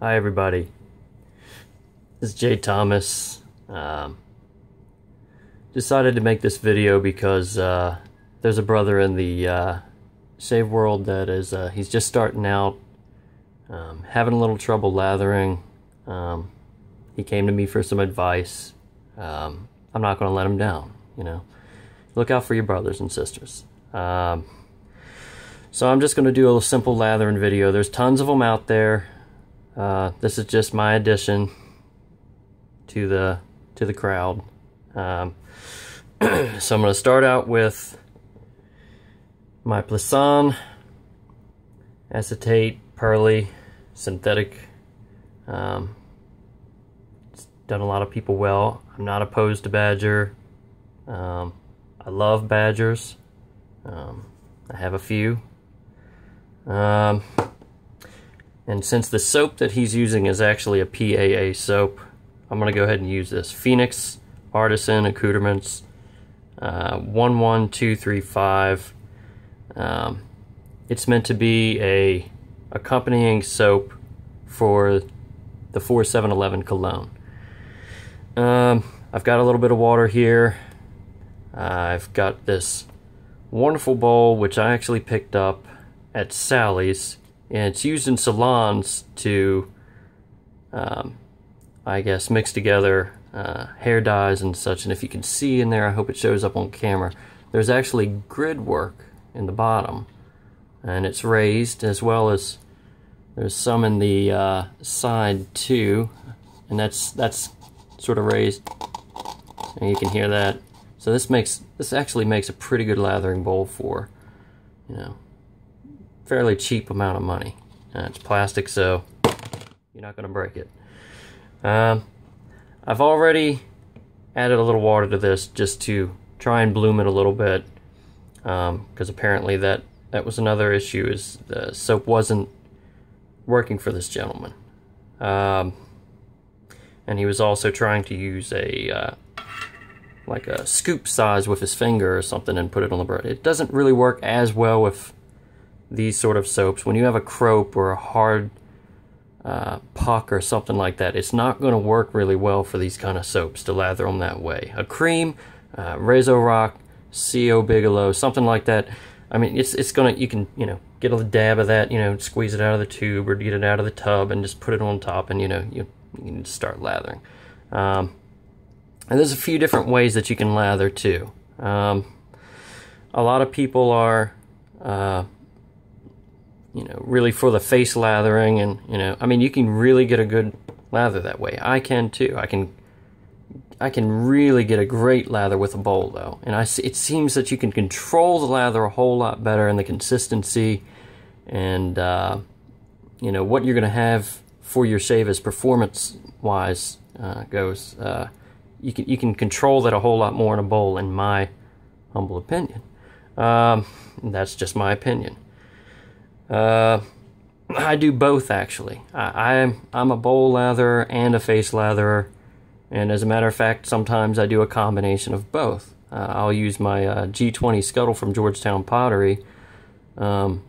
Hi everybody, this is Jay Thomas. Decided to make this video because there's a brother in the shave world that is he's just starting out, having a little trouble lathering. He came to me for some advice. I'm not going to let him down, you know. Look out for your brothers and sisters. So I'm just going to do a simple lathering video. There's tons of them out there. This is just my addition to the crowd. So I'm going to start out with my Plisson acetate pearly synthetic. It's done a lot of people well. I'm not opposed to Badger. I love Badgers. I have a few. And since the soap that he's using is actually a PAA soap, I'm going to go ahead and use this. Phoenix Artisan Accoutrements 11235. It's meant to be a accompanying soap for the 4711 cologne. I've got a little bit of water here. I've got this wonderful bowl which I actually picked up at Sally's, and it's used in salons to I guess mix together hair dyes and such. And if you can see in there, I hope it shows up on camera, there's actually grid work in the bottom, and it's raised, as well as there's some in the side too, and that's sort of raised, and you can hear that. So this actually makes a pretty good lathering bowl for, you know, fairly cheap amount of money. It's plastic, so you're not going to break it. I've already added a little water to this just to try and bloom it a little bit, because apparently that was another issue, is the soap wasn't working for this gentleman. And he was also trying to use like a scoop size with his finger or something and put it on the bread. It doesn't really work as well with these sort of soaps. When you have a crope or a hard puck or something like that, it's not going to work really well for these kind of soaps to lather them that way. A cream, Razor Rock, CO Bigelow, something like that. I mean, it's gonna, you can, you know, get a dab of that, you know, squeeze it out of the tube or get it out of the tub and just put it on top, and you know, you can start lathering. And there's a few different ways that you can lather too. A lot of people are you know, really for the face lathering, and you know, I mean, you can really get a good lather that way. I can too. I can really get a great lather with a bowl though, and it seems that you can control the lather a whole lot better, and the consistency, and you know, what you're going to have for your shave as performance wise goes. You can control that a whole lot more in a bowl, in my humble opinion. That's just my opinion. I do both actually. I'm a bowl latherer and a face latherer, and as a matter of fact, sometimes I do a combination of both. I'll use my G20 scuttle from Georgetown Pottery to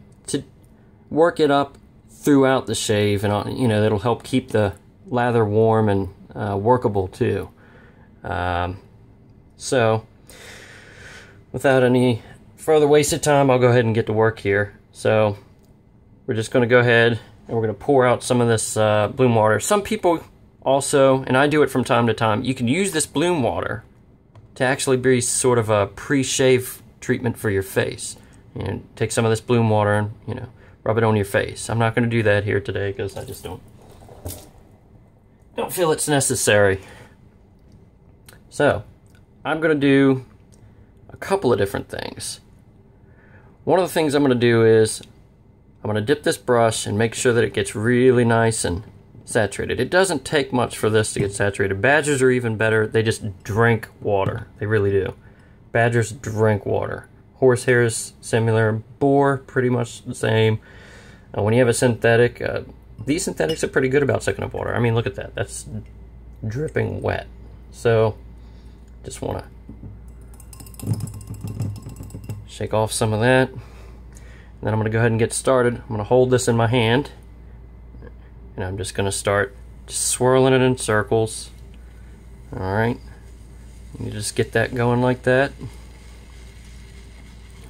work it up throughout the shave, and you know, it'll help keep the lather warm and workable too. So without any further wasted time, I'll go ahead and get to work here. So we're just going to go ahead and we're going to pour out some of this bloom water. Some people also, and I do it from time to time, you can use this bloom water to actually be sort of a pre-shave treatment for your face. And take some of this bloom water and, you know, rub it on your face. I'm not going to do that here today because I just don't feel it's necessary. So I'm going to do a couple of different things. One of the things I'm going to do is I'm going to dip this brush and make sure that it gets really nice and saturated. It doesn't take much for this to get saturated. Badgers are even better. They just drink water. They really do. Badgers drink water. Horsehair is similar. Boar, pretty much the same. When you have a synthetic, these synthetics are pretty good about sucking up water. I mean, look at that. That's dripping wet. So, just want to shake off some of that. Then I'm going to go ahead and get started. I'm going to hold this in my hand. And I'm just going to start just swirling it in circles. Alright, you just get that going like that.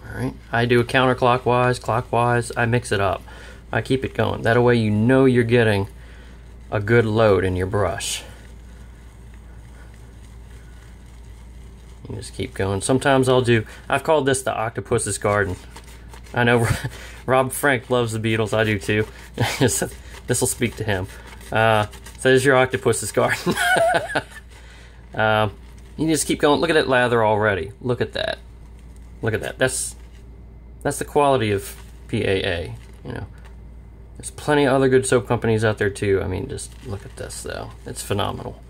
Alright, I do it counterclockwise, clockwise, I mix it up. I keep it going. That way you know you're getting a good load in your brush. You just keep going. Sometimes I've called this the octopus's garden. I know Rob Frank loves the Beatles, I do too. This will speak to him. So there's your octopus's garden. You just keep going. Look at that lather already. Look at that. Look at that. That's the quality of PAA. You know, there's plenty of other good soap companies out there too. I mean, just look at this though. It's phenomenal.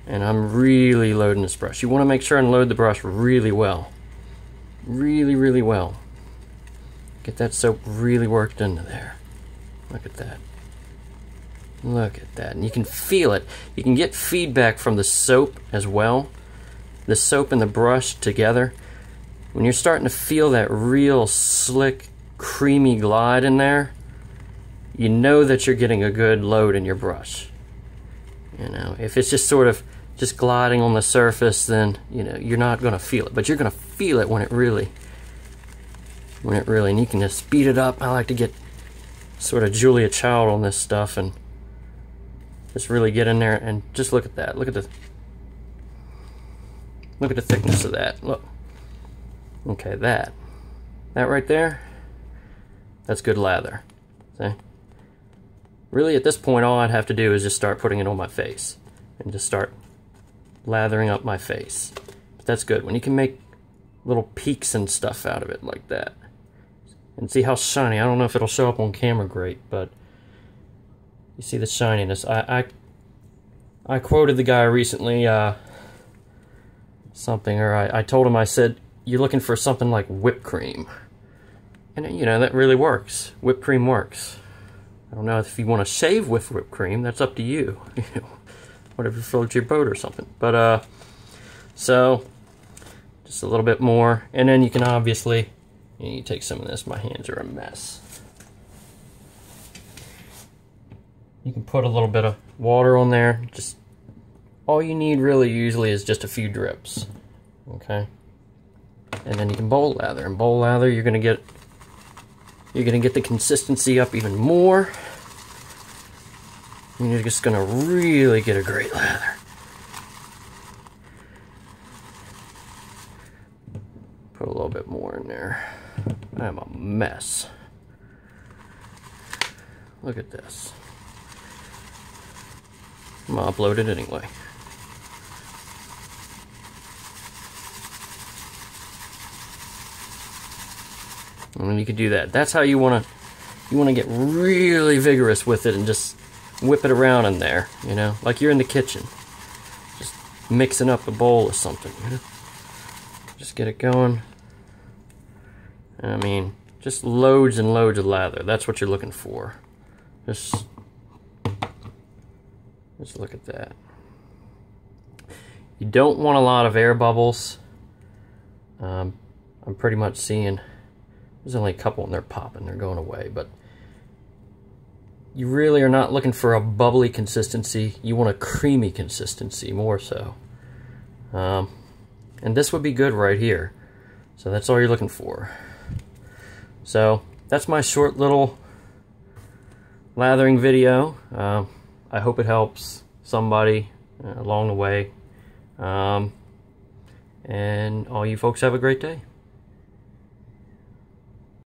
And I'm really loading this brush. You want to make sure and load the brush really well. Really, really well. Get that soap really worked into there. Look at that. Look at that. And you can feel it. You can get feedback from the soap as well. The soap and the brush together. When you're starting to feel that real slick, creamy glide in there, you know that you're getting a good load in your brush. You know, if it's just sort of just gliding on the surface, then, you know, you're not going to feel it. But you're going to feel it when it really, and you can just speed it up. I like to get sort of Julia Child on this stuff and just really get in there and just look at that. Look at the thickness of that. Look. Okay, that right there, that's good lather. See? Really, at this point, all I'd have to do is just start putting it on my face and just start lathering up my face. But that's good when you can make little peaks and stuff out of it like that. And see how shiny. I don't know if it'll show up on camera great, but you see the shininess. I quoted the guy recently, something, or I told him, I said, you're looking for something like whipped cream. And, you know, that really works. Whipped cream works. I don't know if you want to shave with whipped cream, that's up to you. You know, whatever floats your boat or something. But, so, just a little bit more. And then you can obviously, you take some of this. My hands are a mess. You can put a little bit of water on there. Just all you need really usually is just a few drips. Okay? And then you can bowl lather. And bowl lather, you're gonna get the consistency up even more. And you're just gonna really get a great lather. Put a little bit more in there. I'm a mess. Look at this. I'm gonna upload it anyway. And you can do that. That's how you want to get really vigorous with it and just whip it around in there, you know, like you're in the kitchen, just mixing up a bowl or something. You know? Just get it going. I mean, just loads and loads of lather. That's what you're looking for. Just look at that. You don't want a lot of air bubbles. I'm pretty much seeing there's only a couple and they're popping, they're going away, but you really are not looking for a bubbly consistency. You want a creamy consistency more so. And this would be good right here. So that's all you're looking for. So that's my short little lathering video. I hope it helps somebody along the way. And all you folks have a great day.